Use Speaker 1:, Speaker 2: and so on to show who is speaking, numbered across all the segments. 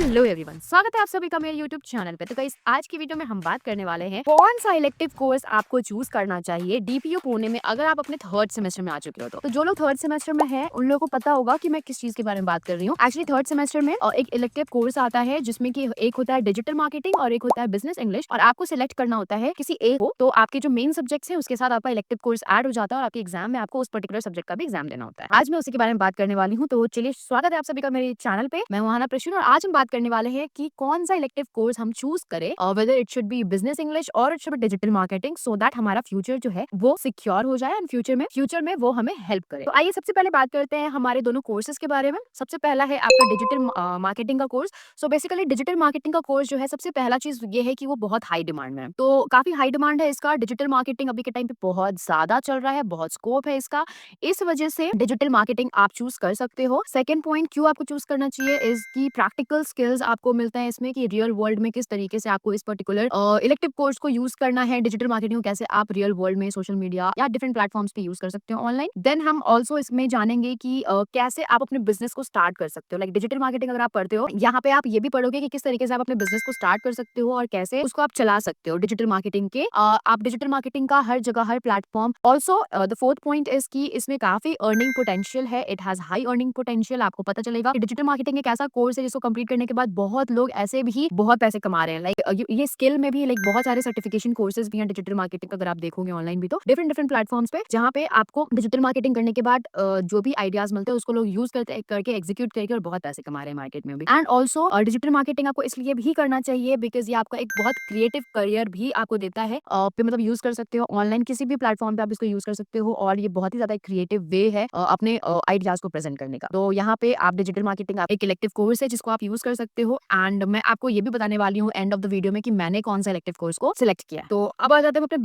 Speaker 1: Hello everyone, स्वागत है आप सभी का मेरे यूट्यूब चैनल पे। तो गाइस, आज की वीडियो में हम बात करने वाले हैं कौन सा इलेक्टिव कोर्स आपको चूज करना चाहिए डीपीयू पुणे में अगर आप अपने थर्ड सेमेस्टर में आ चुके हो। तो जो लोग थर्ड सेमेस्टर में हैं उन लोगों को पता होगा कि मैं किस चीज के बारे में बात कर रही हूँ। एक्चुअली थर्ड सेमेस्टर में एक इलेक्टिव कोर्स आता है जिसमें कि एक होता है डिजिटल मार्केटिंग और एक होता है बिजनेस इंग्लिश, और आपको सिलेक्ट करना होता है किसी एक को। तो आपके जो मेन सब्जेक्ट्स हैं उसके साथ आपका इलेक्टिव कोर्स ऐड हो जाता है और आपके एग्जाम में आपको उस पर्टिकुलर सब्जेक्ट का भी एग्जाम देना होता है। आज मैं उसी के बारे में बात करने वाली हूँ। तो चलिए, स्वागत है आप सभी का मेरे चैनल पे। मैं वहाना प्रश्न, और आज हम बात करने वाले हैं कि कौन सा इलेक्टिव कोर्स हम चूज करें, और whether it should be business English और it should be digital marketing, so that हमारा फ्यूचर जो है वो सिक्योर हो जाए एंड फ्यूचर में वो हमें हेल्प करे। तो आइए सबसे पहले बात करते हैं हमारे दोनों कोर्सेज के बारे में। सबसे पहला है आपका डिजिटल मार्केटिंग का course. So basically digital marketing का कोर्स जो है, सबसे पहला चीज ये है कि वो बहुत हाई डिमांड में है। तो काफी हाई डिमांड है इसका। डिजिटल मार्केटिंग अभी के टाइम पे बहुत ज्यादा चल रहा है, बहुत स्कोप है इसका। इस वजह से डिजिटल मार्केटिंग आप चूज कर सकते हो। सेकंड पॉइंट क्यों आपको चूज करना चाहिए इज की प्रैक्टिकल स्किल्स आपको मिलता है इसमें, कि रियल वर्ल्ड में किस तरीके से आपको इस पर्टिकुलर इलेक्टिव कोर्स को यूज करना है। डिजिटल मार्केटिंग को कैसे आप रियल वर्ल्ड में सोशल मीडिया या डिफरेंट प्लेटफॉर्म्स पे यूज कर सकते हो ऑनलाइन। देन हम ऑल्सो इसमें जानेंगे कि कैसे आप अपने बिजनेस को स्टार्ट कर सकते हो। लाइक डिजिटल मार्केटिंग अगर आप पढ़ते हो, यहाँ पे आप ये भी पढ़ोगे कि किस तरीके से आप अपने बिजनेस को स्टार्ट कर सकते हो और कैसे उसको आप चला सकते हो डिजिटल मार्केटिंग के। आप डिजिटल मार्केटिंग का हर जगह, हर platform. Also the fourth point is की इसमें काफी अर्निंग पोटेंशियल है। It has high earning potential. आपको पता चलेगा कि डिजिटल मार्केटिंग एक ऐसा कोर्स है जिसको कंप्लीट करने के बाद बहुत लोग ऐसे भी बहुत पैसे कमा रहे हैं। लाइक ये स्किल में भी लाइक बहुत सारे सर्टिफिकेशन कोर्सेज भी हैं डिजिटल मार्केटिंग, अगर आप देखोगे ऑनलाइन भी, तो डिफरेंट डिफरेंट प्लेटफॉर्म्स पे, जहाँ पे आपको डिजिटल मार्केटिंग करने के बाद जो भी आइडियाज मिलते हैं उसको लोग यूज करके एग्जीक्यूट करके और बहुत पैसे कमा रहे हैं मार्केट में भी। एंड ऑल्सो डिजिटल मार्केटिंग आपको इसलिए भी करना चाहिए बिकॉज ये आपका एक बहुत क्रिएटिव करियर भी आपको देता है। पे मतलब यूज कर सकते हो ऑनलाइन किसी भी प्लेटफॉर्म पे, आप इसको यूज कर सकते हो, और ये बहुत ही ज्यादा क्रिएटिव वे है अपने आइडियाज को प्रेजेंट करने का। तो यहाँ पे आप डिजिटल मार्केटिंग एक इलेक्टिव कोर्स है जिसको आप यूज कर सकते हो। एंड मैं आपको ये भी बताने वाली हूँ एंड ऑफ द वीडियो में कि मैंने कौन सा इलेक्टिव कोर्स को सिलेक्ट किया। तो अब आ जाते हैं अपने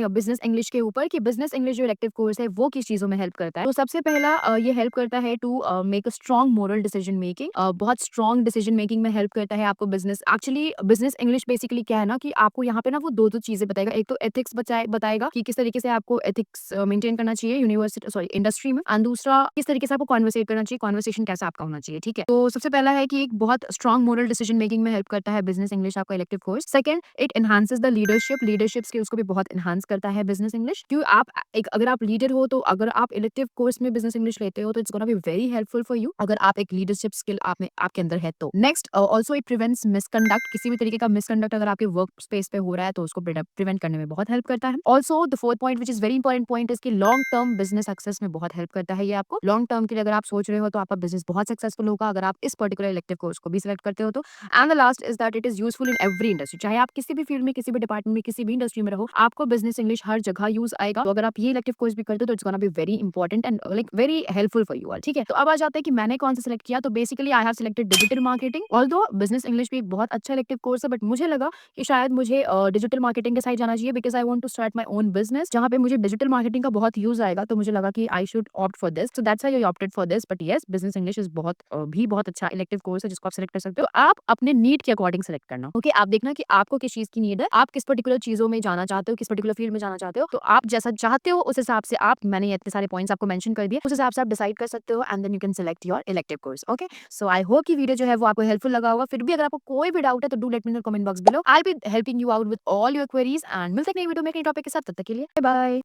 Speaker 1: बिजनेस इंग्लिश के ऊपर, कि बिजनेस इंग्लिश जो इलेक्टिव कोर्स है वो किस चीजों में हेल्प करता है। तो सबसे पहला ये हेल्प करता है to make a strong moral decision making. बहुत स्ट्रॉन्ग डिसीजन मेकिंग में हेल्प करता है आपको business. Actually business English basically क्या है ना, कि आपको यहाँ पे ना वो दो चीजें बताएगा। एक तो एथिक्स बताएगा कि किस तरीके से आपको एथिक्स मेंटेन करना चाहिए यूनिवर्सिटी सॉरी इंडस्ट्री में, एंड दूसरा किस तरीके से आपको कॉन्वर्सेट करना चाहिए, कॉन्वर्सेशन कैसा आपका होना चाहिए। ठीक है, तो सबसे पहला है कि एक बहुत स्ट्रॉन्ग मोरल डिसीजन मेकिंग में हेल्प करता है बिजनेस इंग्लिश आपका elective course. Second, it enhances the leadership skills को भी बहुत एनहांस करता है बिजनेस इंग्लिश। क्यों आप एक अगर आप लीडर हो, तो अगर आप इलेक्टिव कोर्स में बिजनेस इंग्लिश लेते हो तो it's gonna be very helpful for you, अगर आप एक लीडरशिप स्किल आपके अंदर है तो। Next, also it prevents misconduct. किसी भी तरीके का मिसकंडक्ट अगर आपके वर्क स्पेस पे हो रहा है तो उसको प्रिवेंट करने में बहुत हेल्प करता है। Also the fourth point which is very important point इसकी लॉन्ग टर्म बिजनेस सक्सेस में बहुत हेल्प करता है। ये आपको लॉन्ग टर्म के लिए अगर आप सोच रहे हो तो आपका बिजनेस बहुत सक्सेसफुल होगा अगर आप इस पर्टिकुलर इलेक्टिव कोर्स को भी सिलेक्ट करते हो तो। And the last is that it is useful in every industry. चाहे आप किसी भी फील्ड में, किसी भी डिपार्टमेंट में, किसी भी इंडस्ट्री में रहो, आपको बिजनेस इंग्लिश हर जगह यूज आएगा। तो अगर आप ये इलेक्टिव कोर्स भी करते हो तो it's gonna be very important and like very helpful for you all. ठीक है, तो अब आ जाते हैं कि मैंने कौन सा सिलेक्ट किया। तो basically I have selected digital marketing. Although business English भी एक बहुत अच्छा इलेक्टिव कोर्स है, बट मुझे लगा कि शायद मुझे डिजिटल मार्केटिंग के साइड जाना चाहिए because I want to start my own business, जहाँ पे मुझे डिजिटल मार्केटिंग का बहुत यूज आएगा। तो मुझे लगा कि I should opt for this, so that's why I opted for this. But yes, business English is बहुत अच्छा इलेक्टिव कोर्स है जिसको आप सिलेक्ट कर सकते हो। आप अपने नीड के अकॉर्डिंग सिलेक्ट करना। ओके, आप देखना कि आपको किस चीज की नीड है, आप किस पर्टिकुलर चीजों में जाना चाहते हो, किस पर्टिकुलर फील्ड में जाना चाहते हो। तो आप जैसा चाहते हो उस हिसाब से आप, मैंने इतने सारे पॉइंट्स आपको मेंशन कर दिए, उस हिसाब से आप डिसाइड कर सकते हो and then you can select your elective course. Okay, so I hope कि वीडियो जो है वो आपको हेल्पफुल लगा होगा। फिर भी अगर आपको कोई भी डाउट है तो do let me know comment box below. I will be helping you out with all your queries, and मिलते हैं नई वीडियो में एक नई टॉपिक के साथ। तब तक के लिए बाय बाय।